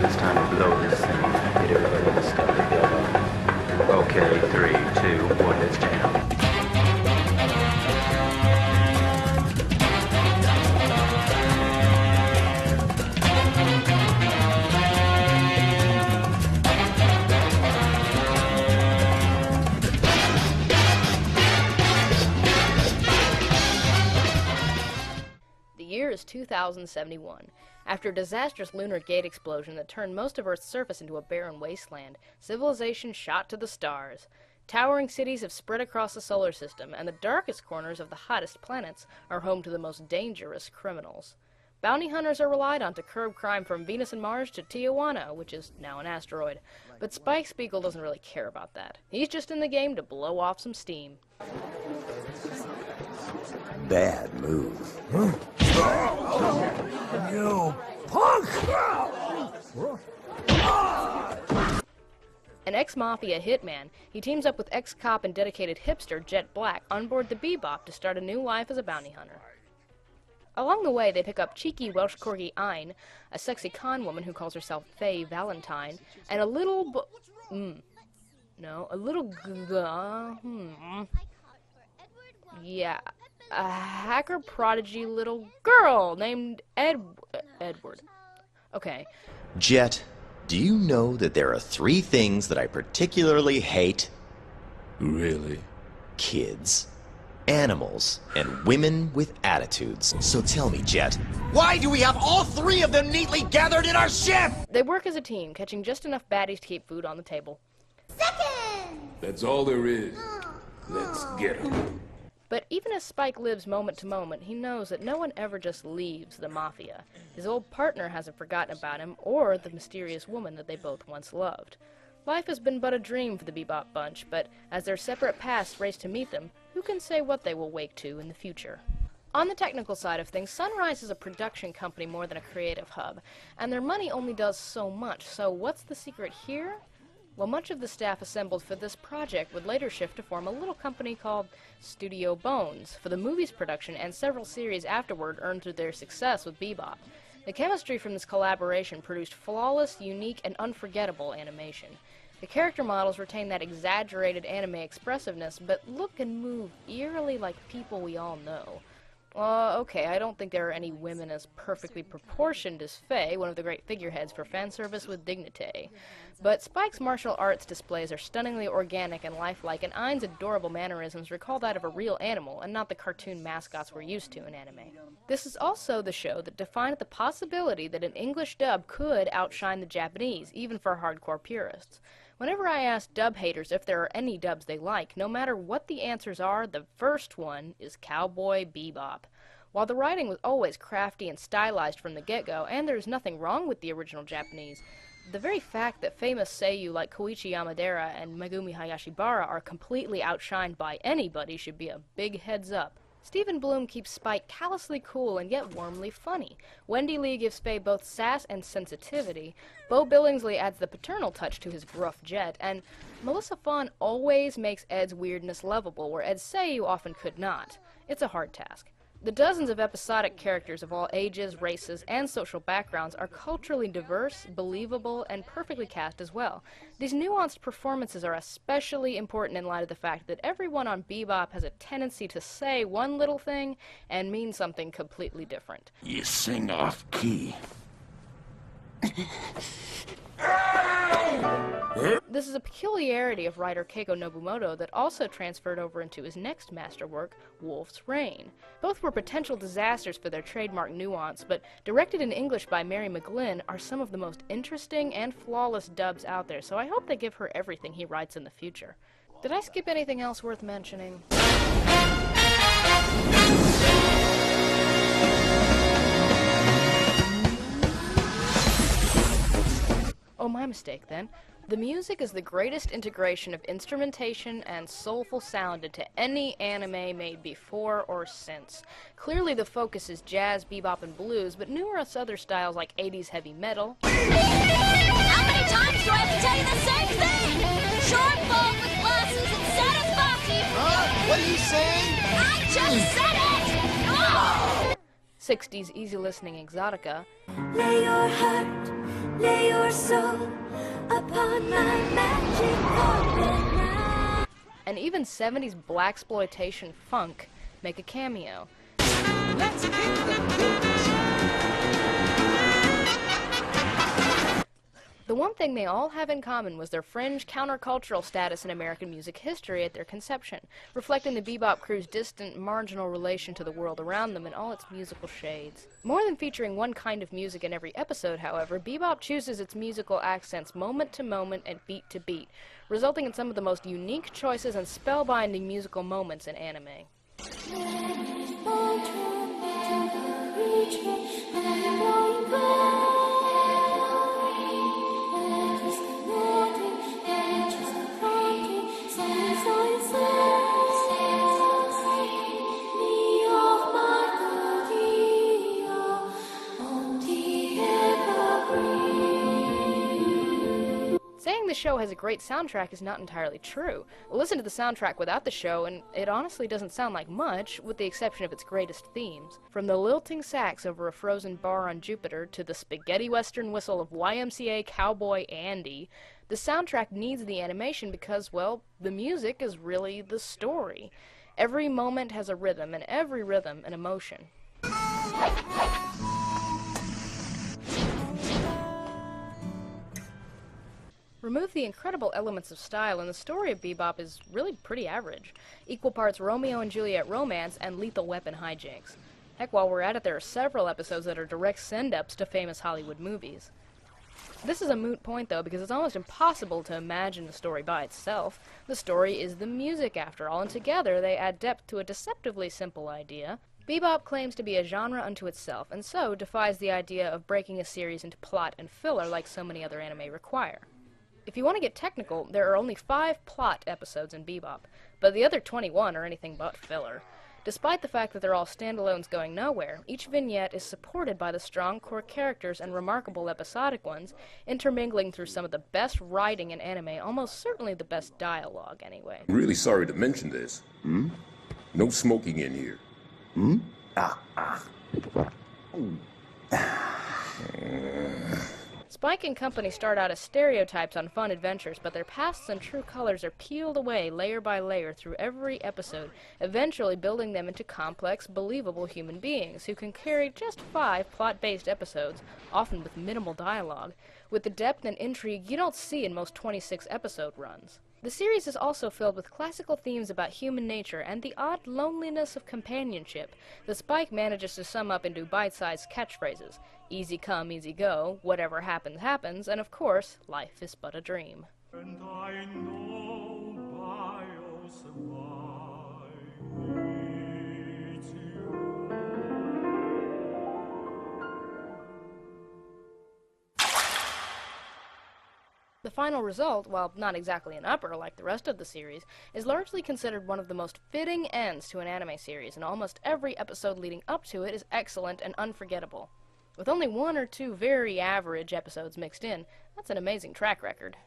think it's time to blow this thing. Get everybody in the stuff to build up. Okay, 3, 2, 1, let's jam. The year is 2071. After a disastrous lunar gate explosion that turned most of Earth's surface into a barren wasteland, civilization shot to the stars. Towering cities have spread across the solar system, and the darkest corners of the hottest planets are home to the most dangerous criminals. Bounty hunters are relied on to curb crime from Venus and Mars to Tijuana, which is now an asteroid. But Spike Spiegel doesn't really care about that. He's just in the game to blow off some steam. Bad move. You punk! An ex-mafia hitman, he teams up with ex-cop and dedicated hipster Jet Black on board the Bebop to start a new life as a bounty hunter. Along the way, they pick up cheeky Welsh corgi Ein, a sexy con woman who calls herself Faye Valentine, and a little a hacker prodigy little girl named Edward. Okay. Jet, do you know that there are 3 things that I particularly hate? Really? Kids, animals, and women with attitudes. So tell me, Jet, why do we have all 3 of them neatly gathered in our ship? They work as a team, catching just enough baddies to keep food on the table. Second! That's all there is. Let's get 'em. But even as Spike lives moment to moment, he knows that no one ever just leaves the Mafia. His old partner hasn't forgotten about him, or the mysterious woman that they both once loved. Life has been but a dream for the Bebop bunch, but as their separate paths race to meet them, who can say what they will wake to in the future? On the technical side of things, Sunrise is a production company more than a creative hub, and their money only does so much, so what's the secret here? Well, much of the staff assembled for this project would later shift to form a little company called Studio Bones for the movie's production, and several series afterward earned through their success with Bebop. The chemistry from this collaboration produced flawless, unique, and unforgettable animation. The character models retain that exaggerated anime expressiveness, but look and move eerily like people we all know. Okay, I don't think there are any women as perfectly proportioned as Faye, one of the great figureheads for fan service with dignity. But Spike's martial arts displays are stunningly organic and lifelike, and Ein's adorable mannerisms recall that of a real animal, and not the cartoon mascots we're used to in anime. This is also the show that defined the possibility that an English dub could outshine the Japanese, even for hardcore purists. Whenever I ask dub haters if there are any dubs they like, no matter what the answers are, the first one is Cowboy Bebop. While the writing was always crafty and stylized from the get-go, and there's nothing wrong with the original Japanese, the very fact that famous seiyuu like Koichi Yamadera and Megumi Hayashibara are completely outshined by anybody should be a big heads up. Stephen Bloom keeps Spike callously cool and yet warmly funny. Wendy Lee gives Faye both sass and sensitivity. Bo Billingsley adds the paternal touch to his gruff Jet, and Melissa Fawn always makes Ed's weirdness lovable, where Ed's seiyuu often could not. It's a hard task. The dozens of episodic characters of all ages, races, and social backgrounds are culturally diverse, believable, and perfectly cast as well. These nuanced performances are especially important in light of the fact that everyone on Bebop has a tendency to say one little thing and mean something completely different. You sing off key. This is a peculiarity of writer Keiko Nobumoto that also transferred over into his next masterwork, Wolf's Rain. Both were potential disasters for their trademark nuance, but directed in English by Mary McGlynn are some of the most interesting and flawless dubs out there, so I hope they give her everything he writes in the future. Did I skip anything else worth mentioning? Oh, my mistake then. The music is the greatest integration of instrumentation and soulful sound into any anime made before or since. Clearly the focus is jazz, bebop, and blues, but numerous other styles like 80s heavy metal. How many times do I have to tell you the same thing? Short folk with glasses and satisfactory. What are you saying? I just said it! Oh! 60s easy listening exotica. Lay your heart Lay your soul upon my magic carpet now. And even 70s blaxploitation funk make a cameo. Let's kick the The one thing they all have in common was their fringe countercultural status in American music history at their conception, reflecting the Bebop crew's distant, marginal relation to the world around them in all its musical shades. More than featuring one kind of music in every episode, however, Bebop chooses its musical accents moment to moment and beat to beat, resulting in some of the most unique choices and spellbinding musical moments in anime. Saying the show has a great soundtrack is not entirely true. Listen to the soundtrack without the show, and it honestly doesn't sound like much, with the exception of its greatest themes. From the lilting sax over a frozen bar on Jupiter to the spaghetti western whistle of YMCA Cowboy Andy, the soundtrack needs the animation because, well, the music is really the story. Every moment has a rhythm, and every rhythm an emotion. Remove the incredible elements of style, and the story of Bebop is really pretty average. Equal parts Romeo and Juliet romance and Lethal Weapon hijinks. Heck, while we're at it, there are several episodes that are direct send-ups to famous Hollywood movies. This is a moot point, though, because it's almost impossible to imagine the story by itself. The story is the music, after all, and together they add depth to a deceptively simple idea. Bebop claims to be a genre unto itself, and so defies the idea of breaking a series into plot and filler like so many other anime require. If you want to get technical, there are only 5 plot episodes in Bebop, but the other 21 are anything but filler. Despite the fact that they're all standalones going nowhere, each vignette is supported by the strong core characters and remarkable episodic ones, intermingling through some of the best writing in anime, almost certainly the best dialogue anyway. I'm really sorry to mention this. No smoking in here. Spike and company start out as stereotypes on fun adventures, but their pasts and true colors are peeled away layer by layer through every episode, eventually building them into complex, believable human beings who can carry just 5 plot-based episodes, often with minimal dialogue, with the depth and intrigue you don't see in most 26-episode runs. The series is also filled with classical themes about human nature and the odd loneliness of companionship that Spike manages to sum up into bite-sized catchphrases. Easy come, easy go, whatever happens, happens, and of course, life is but a dream. And I know bios needs you. The final result, while not exactly an upper like the rest of the series, is largely considered one of the most fitting ends to an anime series, and almost every episode leading up to it is excellent and unforgettable. With only 1 or 2 very average episodes mixed in, that's an amazing track record.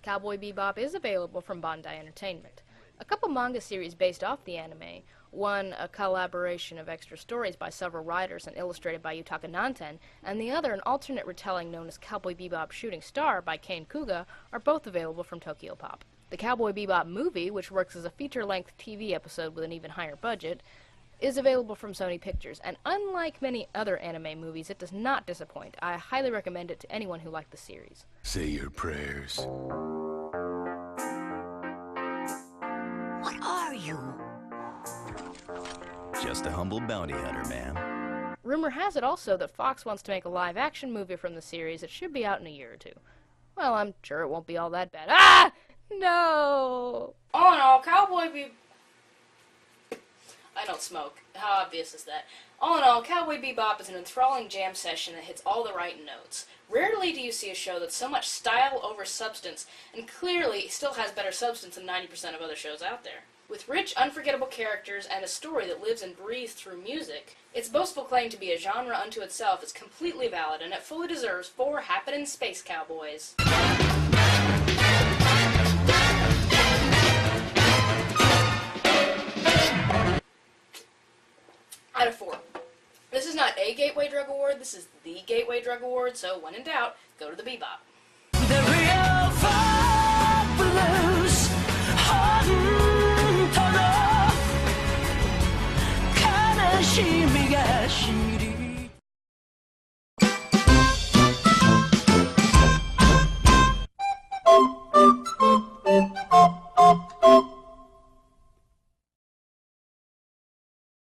Cowboy Bebop is available from Bandai Entertainment. A couple manga series based off the anime, one a collaboration of extra stories by several writers and illustrated by Yutaka Nanten, and the other an alternate retelling known as Cowboy Bebop Shooting Star by Kane Kuga, are both available from Tokyo Pop. The Cowboy Bebop movie, which works as a feature-length TV episode with an even higher budget, is available from Sony Pictures, and unlike many other anime movies, it does not disappoint. I highly recommend it to anyone who liked the series. Say your prayers. What are you? Just a humble bounty hunter, ma'am. Rumor has it also that Fox wants to make a live-action movie from the series that should be out in a year or 2. Well, I'm sure it won't be all that bad. Ah! No! Oh no, Cowboy Bebop... I don't smoke. How obvious is that? All in all, Cowboy Bebop is an enthralling jam session that hits all the right notes. Rarely do you see a show that's so much style over substance, and clearly still has better substance than 90% of other shows out there. With rich, unforgettable characters and a story that lives and breathes through music, its boastful claim to be a genre unto itself is completely valid, and it fully deserves 4 happening space cowboys. Out of 4. This is not a Gateway Drug Award, this is the Gateway Drug Award, so when in doubt, go to the Bebop. The real fight for love.